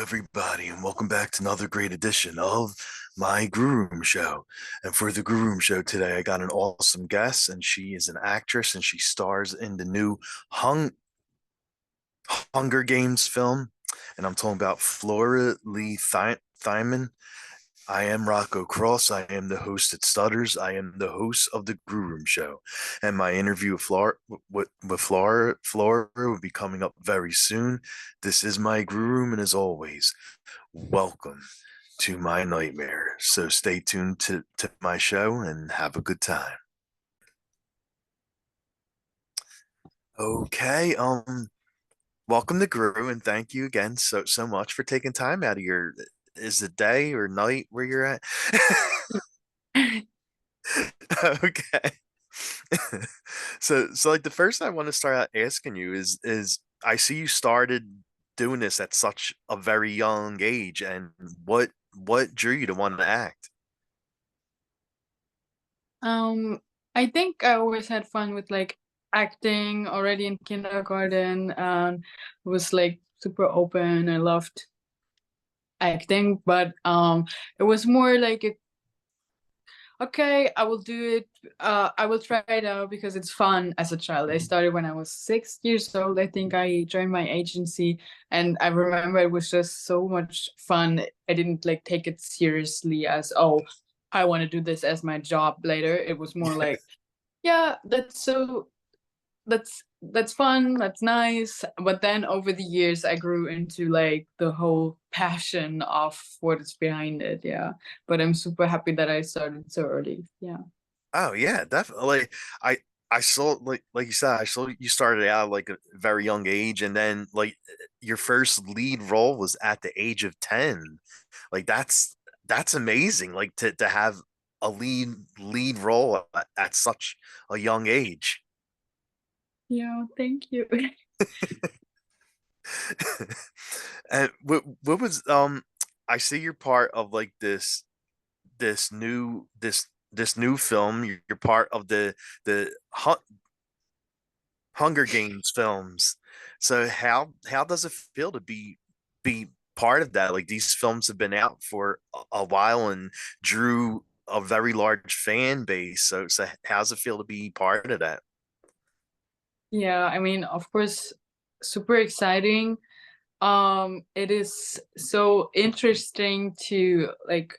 everybody, and welcome back to another great edition of my Grue Rume Show. And for the Grue Rume Show today, I got an awesome guest, and she is an actress, and she stars in the new Hung Hunger Games film. And I'm talking about Flora Li Thiemann. I am Rocco Cross. I am the host at Stutters. I am the host of the Grue Rume Show, and my interview with Flora will be coming up very soon. This is my Grue Room, and as always, welcome to my nightmare. So stay tuned to my show and have a good time. Okay, welcome to Grue, and thank you again so much for taking time out of your is it day or night where you're at? Okay. So like the first thing I want to start out asking you is I see you started doing this at such a very young age, and what drew you to want to act? Um, I think I always had fun with like acting already in kindergarten and was like super open. I loved acting, but it was more like okay, I will do it. I will try it out because it's fun as a child. I started when I was 6 years old. I think I joined my agency, and I remember it was just so much fun. I didn't like take it seriously as, oh, I want to do this as my job later. It was more like, yeah, that's fun, that's nice. But then over the years I grew into like the whole passion of what is behind it. Yeah. But I'm super happy that I started so early. Yeah. Oh yeah, definitely. I I saw like you said, I saw you started out like a very young age, and then like your first lead role was at the age of 10. Like that's amazing. Like to have a lead role at such a young age. Yeah, thank you. And what was I see you're part of like this new this new film. You're part of the Hunger Games films. So how does it feel to be part of that? Like these films have been out for a while and drew a very large fan base. So how's it feel to be part of that? Yeah, I mean, of course, super exciting. It is so interesting to like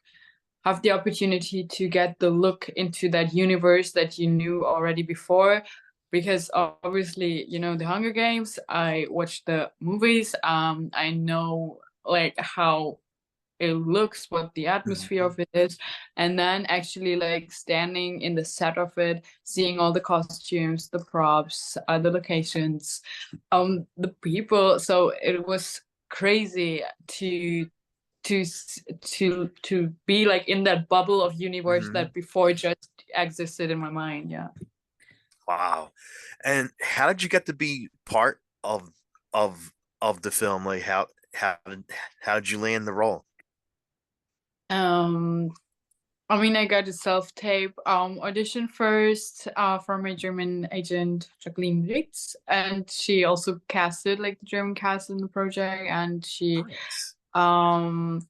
have the opportunity to get the look into that universe that you knew already before, because obviously, the Hunger Games, I watched the movies. I know like how it looks, what the atmosphere Mhm. of it is, and then actually like standing in the set of it, seeing all the costumes, the props, the locations, the people. So it was crazy to be like in that bubble of universe Mhm. that before just existed in my mind. Yeah. Wow. And how did you get to be part of of the film? Like how did you land the role? Um, I mean, I got a self-tape audition first from my German agent Jacqueline Ritz, and she also casted like the German cast in the project, and she Nice. um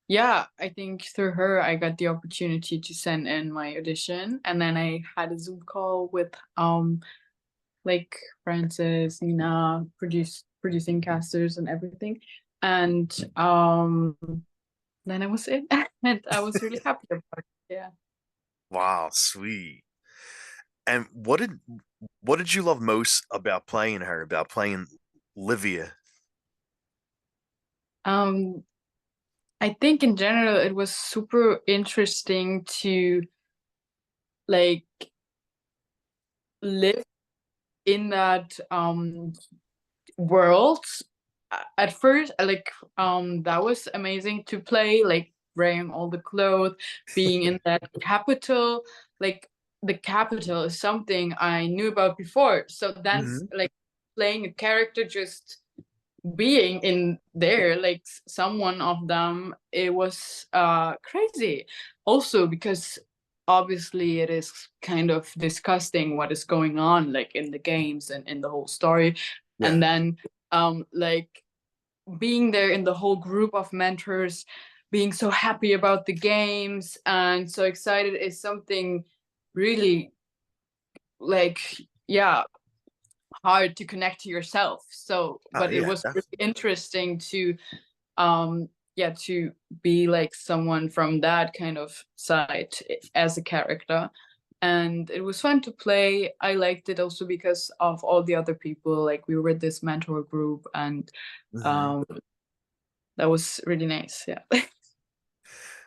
yeah, I think through her I got the opportunity to send in my audition, and then I had a Zoom call with like Francis, Nina, producing casters and everything. And then I was in and I was really happy about it. Yeah. Wow, sweet. And what did you love most about playing her, about playing Livia? Um, I think in general it was super interesting to like live in that world. At first, that was amazing to play, like wearing all the clothes, being in that capital. Like the capital is something I knew about before. So then Hmm. like playing a character, just being in there, like someone of them, it was crazy. Also because obviously it is kind of disgusting what is going on like in the games and in the whole story. Yeah. And then like being there in the whole group of mentors, being so happy about the games and so excited is something really like, yeah, hard to connect to yourself. So, Oh but it yeah, was really interesting to yeah, to be like someone from that kind of side as a character. And it was fun to play. I liked it also because of all the other people. Like we were this mentor group, and definitely. um that was really nice. Yeah.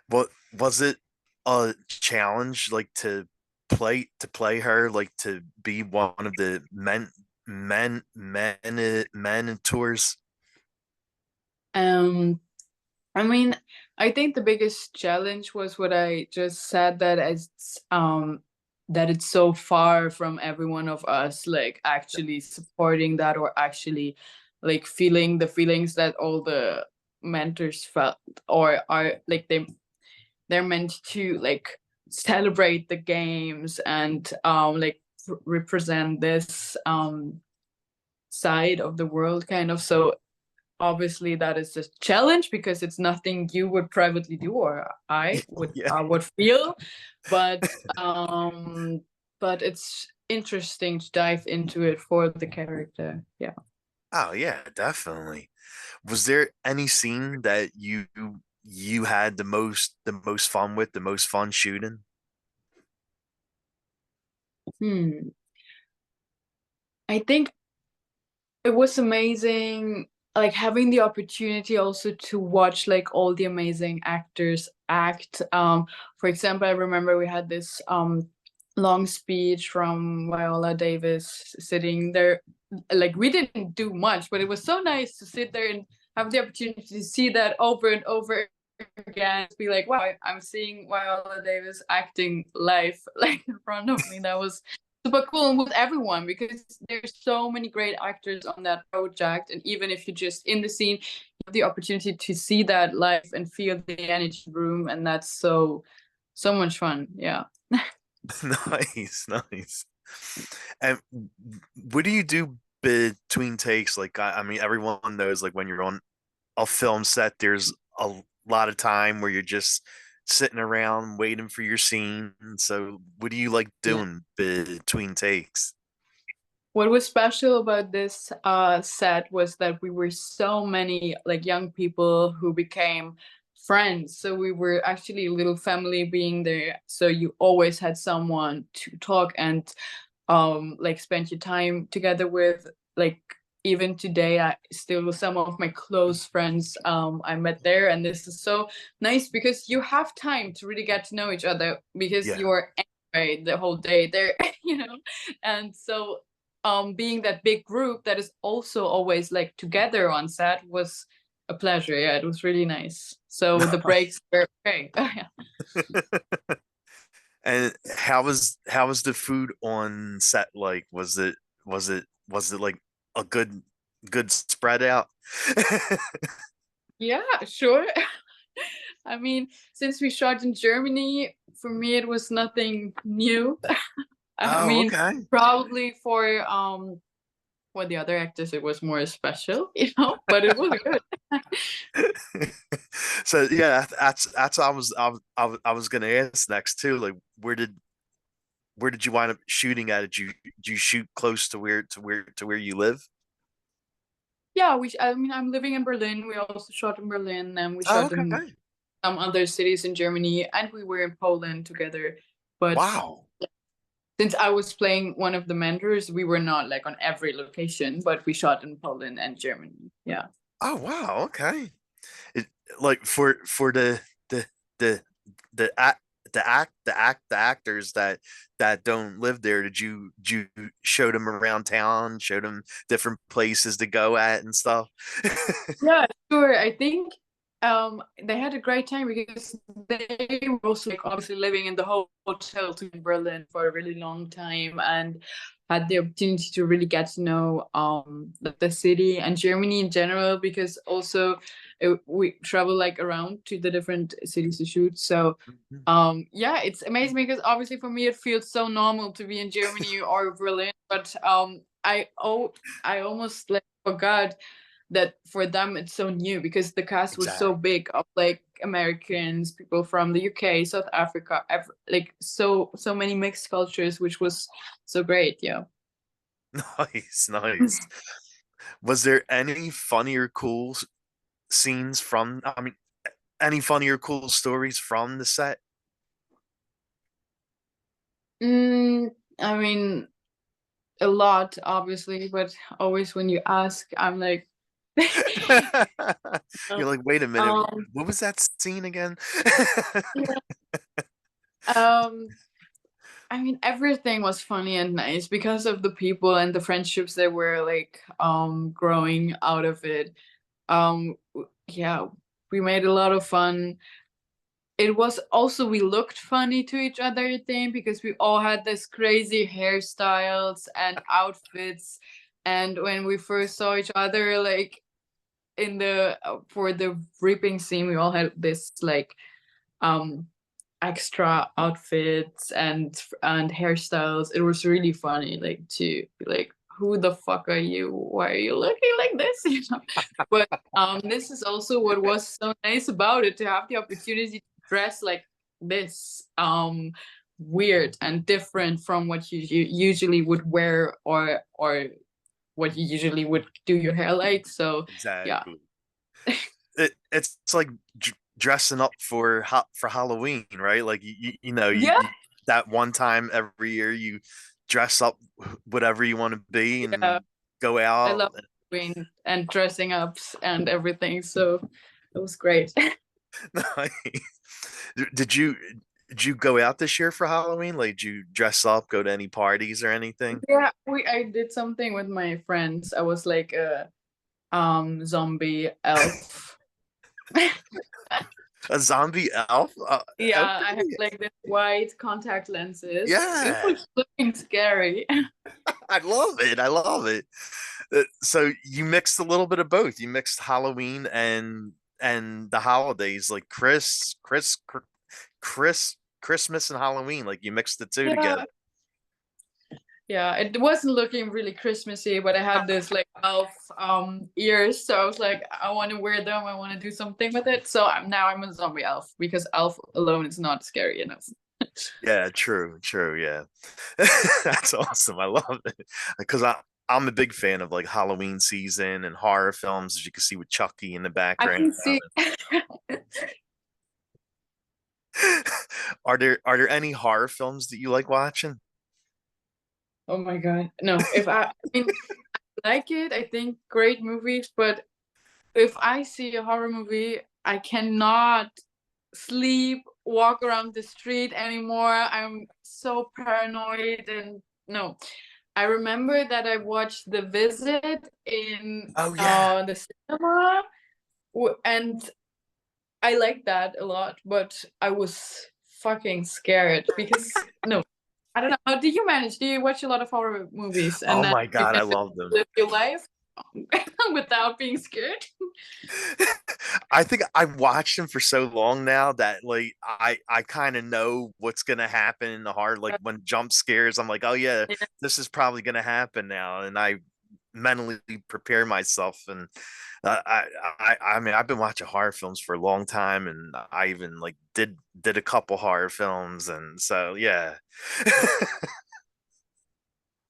What was it a challenge like to play her, like to be one of the mentors? um I mean, I think the biggest challenge was what I just said, that it's so far from every one of us like actually supporting that or actually like feeling the feelings that all the mentors felt, or are like they're meant to like celebrate the games and like represent this side of the world kind of. So obviously that is a challenge because it's nothing you would privately do or I Yeah. would feel, but um but it's interesting to dive into it for the character. Yeah. Oh yeah, definitely. Was there any scene that you had the most fun with, the most fun shooting? Hmm. I think it was amazing, like having the opportunity also to watch like all the amazing actors act. For example, I remember we had this long speech from Viola Davis sitting there. Like we didn't do much, but it was so nice to sit there and have the opportunity to see that over and over again. Be like, wow, I'm seeing Viola Davis acting live like in front of me. That was super cool, and with everyone, because there's so many great actors on that project, and even if you're just in the scene, you have the opportunity to see that live and feel the energy in the room, and that's so much fun. Yeah. Nice, nice. And what do you do between takes? Like, I mean, everyone knows like when you're on a film set, there's a lot of time where you're just sitting around waiting for your scene. So, what do you like Yeah. doing between takes? What was special about this set was that we were so many like young people who became friends. So we were actually a little family being there. So you always had someone to talk and like spend your time together with. Like even today, I still some of my close friends I met there, and this is so nice because you have time to really get to know each other because Yeah. you're anyway the whole day there, you know. And so being that big group that is also always like together on set was a pleasure. Yeah, it was really nice. So the breaks were okay. Yeah. And how was the food on set like? Was it like a good spread out? Yeah, sure. I mean, since we shot in Germany, for me it was nothing new. I Oh, mean, okay. probably for the other actors it was more special, you know, but it was good. So yeah, that's I was gonna ask next too. Like, where did you wind up shooting at? Did you shoot close to where you live? Yeah, I mean, I'm living in Berlin. We also shot in Berlin, and we Oh, shot in okay. some other cities in Germany, and we were in Poland together. But Wow. since I was playing one of the mentors, we were not like on every location, but we shot in Poland and Germany. Yeah. Oh, wow. Okay. It, like for the the the act the actors that don't live there, did you show them around town, show them different places to go at and stuff? Yeah, sure. I think they had a great time because they were also like obviously living in the hotel in Berlin for a really long time and had the opportunity to really get to know the city and Germany in general, because also we travel like around to the different cities to shoot. So yeah, it's amazing because obviously for me it feels so normal to be in Germany or Berlin, but I almost like forgot that for them it's so new because the cast was so Exactly. big of like Americans, people from the UK, South Africa, like so many mixed cultures, which was so great. Yeah. Nice, nice. Was there any funny or cool scenes from, I mean, any funny or cool stories from the set? I mean, a lot, obviously, but always when you ask, I'm like, You're like, wait a minute, um, what was that scene again? yeah, um, I mean, everything was funny and nice because of the people and the friendships that were like growing out of it. Yeah, we made a lot of fun. It was also we looked funny to each other, I think, because we all had this crazy hairstyles and outfits. And when we first saw each other, like in the for the reaping scene, we all had this like um extra outfits and hairstyles. It was really funny, like to be like, who the fuck are you? Why are you looking like this? You know. But this is also what was so nice about it, to have the opportunity to dress like this, weird and different from what you usually would wear, or what you usually would do your hair like. So yeah. Exactly. It's like dressing up for for Halloween, right? Like you know Yeah, that one time every year you dress up whatever you want to be yeah. and go I out. love Halloween and dressing ups and everything. So it was great. Did you go out this year for Halloween? Like, did you dress up, go to any parties or anything? Yeah, we I did something with my friends. I was like a zombie elf. A zombie elf? Yeah, I had Okay. like this white contact lenses. It Yeah, was looking scary. I love it. I love it. So you mixed a little bit of both. You mixed Halloween and the holidays, like Christmas and Halloween. Like you mixed the two together. Yeah. Yeah, it wasn't looking really Christmassy, but I had this like elf ears, so I was like, I want to wear them. I want to do something with it. So I'm a zombie elf because elf alone is not scary enough. Yeah, true, true. Yeah, that's awesome. I love it because I'm a big fan of like Halloween season and horror films, as you can see with Chucky in the I background. can see. Are there any horror films that you like watching? Oh my God. No, if I mean, I like it, I think great movies, but if I see a horror movie, I cannot sleep, walk around the street anymore. I'm so paranoid and no. I remember that I watched The Visit in Oh yeah. the cinema, and I liked that a lot, but I was fucking scared because no, I don't know. How do you manage? Do you watch a lot of horror movies and Oh then my you God, can I love them. live your life without being scared? I think I've watched them for so long now that like I kind of know what's gonna happen in the horror. Like when jump scares, I'm like, oh yeah, Yeah. this is probably gonna happen now, and I mentally prepare myself. And I mean, I've been watching horror films for a long time, and I even like did a couple horror films, and so yeah.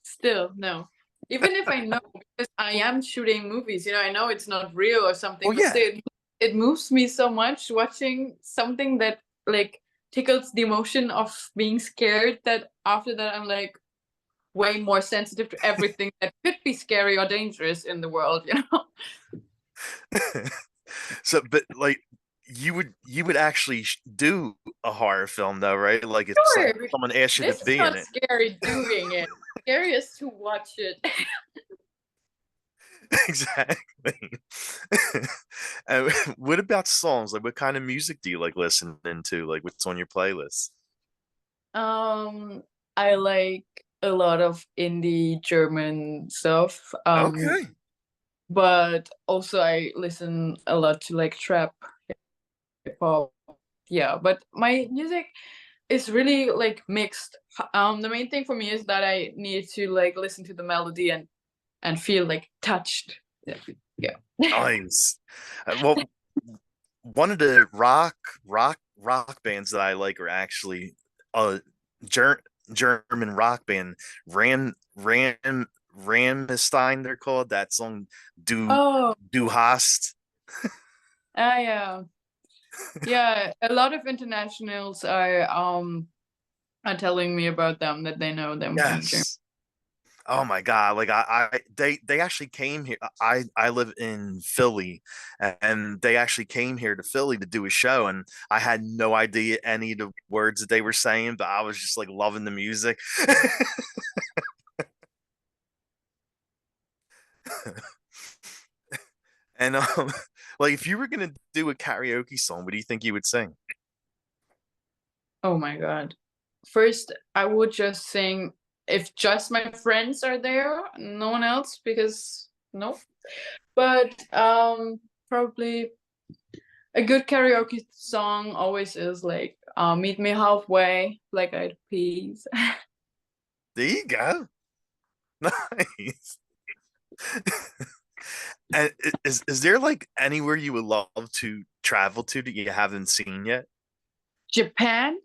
Still, no. Even if I know, because I am shooting movies, I know it's not real or Oh something, but yeah. still, it moves me so much watching something that like tickles the emotion of being scared, that after that I'm like way more sensitive to everything that could be scary or dangerous in the world. So, but like you would actually do a horror film though, right? Like if Sure, someone asked you to this is be in not it. scary doing it. Scary is to watch it. Exactly. And what about songs? Like what kind of music do you like listening to? Like what's on your playlist? Um, I like a lot of indie German stuff. Okay. But also I listen a lot to like trap, hip hop. Yeah, but my music is really like mixed. The main thing for me is that I need to like listen to the melody and feel like touched. Yeah. Yeah. Nice. Well, one of the rock bands that I like are actually a Ger German rock band, Rammstein. They're called. That song, Oh, Du hast. yeah. Yeah, a lot of internationals are telling me about them, that they know them from Germany. Yes. Oh my God. Like they actually came here. I live in Philly, and they actually came here to Philly to do a show, and I had no idea any of the words that they were saying, but I was just like loving the music. And like if you were gonna do a karaoke song, what do you think you would sing? Oh my God. First, I would just sing if just my friends are there, no one else, because no. But probably a good karaoke song always is like Meet Me Halfway, Black Eyed Peas. There you go. Nice. And is there like anywhere you would love to travel to that you haven't seen yet? Japan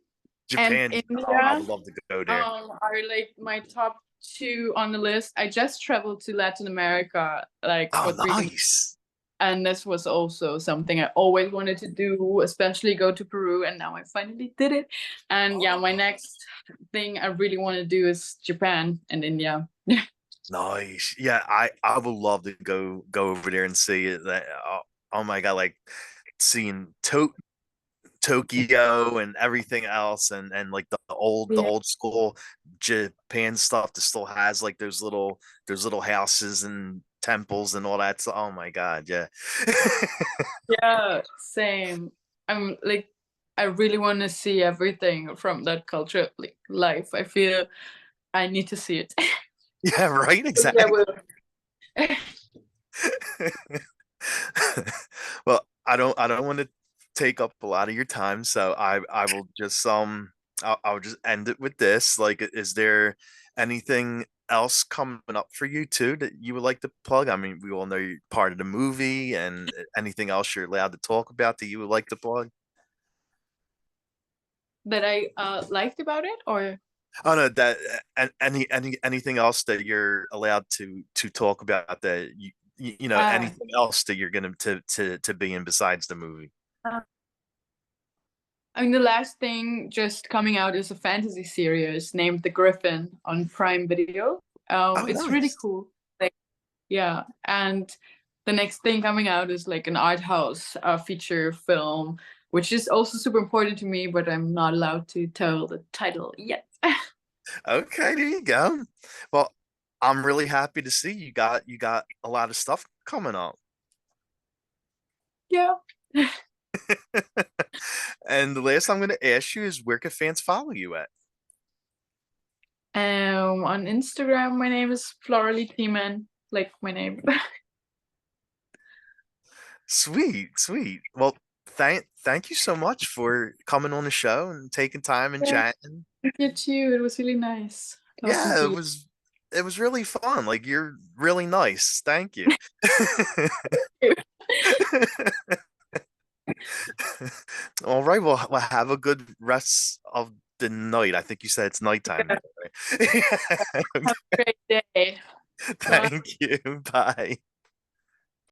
and Japan. Oh, I India would love to go there. are like my top two on the list. I just traveled to Latin America like Oh, for 3 months, nice. and this was also something I always wanted to do, especially go to Peru, and now I finally did it. And yeah, my Oh, next thing I really want to do is Japan and India. nice. Yeah, I would love to go over there and see it. That oh my God, like seeing Tokyo and everything else, and like the Yeah. old school Japan stuff that still has like those little houses and temples and all that. So, oh my God, yeah. Yeah, same. I'm like, I really want to see everything from that culture, like life. I feel I need to see it. Yeah, right, Yeah, exactly. well, Well, I don't want to take up a lot of your time, so I will just I'll just end it with this. Like, is there anything else coming up for you too that you would like to plug? I mean, we all know you're part of the movie, and anything else you're allowed to talk about that you would like to plug? that I liked about it, or Oh no, that anything else that you're allowed to talk about that you know uh, anything else that you're gonna to be in besides the movie. I mean, the last thing just coming out is a fantasy series named The Griffin on Prime Video. Oh, It's really nice. cool. Like, yeah, and the next thing coming out is like an art house feature film, which is also super important to me, but I'm not allowed to tell the title yet. Okay, there you go. Well, I'm really happy to see you got a lot of stuff coming up. Yeah. And the last I'm going to ask you is where can fans follow you at? On Instagram, my name is Flora Li Thiemann, like my name. Sweet, sweet. Well, thank you so much for coming on the show and taking time and Yeah, chatting. you too. It was really nice talking Yeah, to it was really fun. Like you're really nice. Thank you. you. All right. Well, have a good rest of the night. I think you said it's nighttime Yeah, there, right? have a great day. Bye. Thank you. Bye.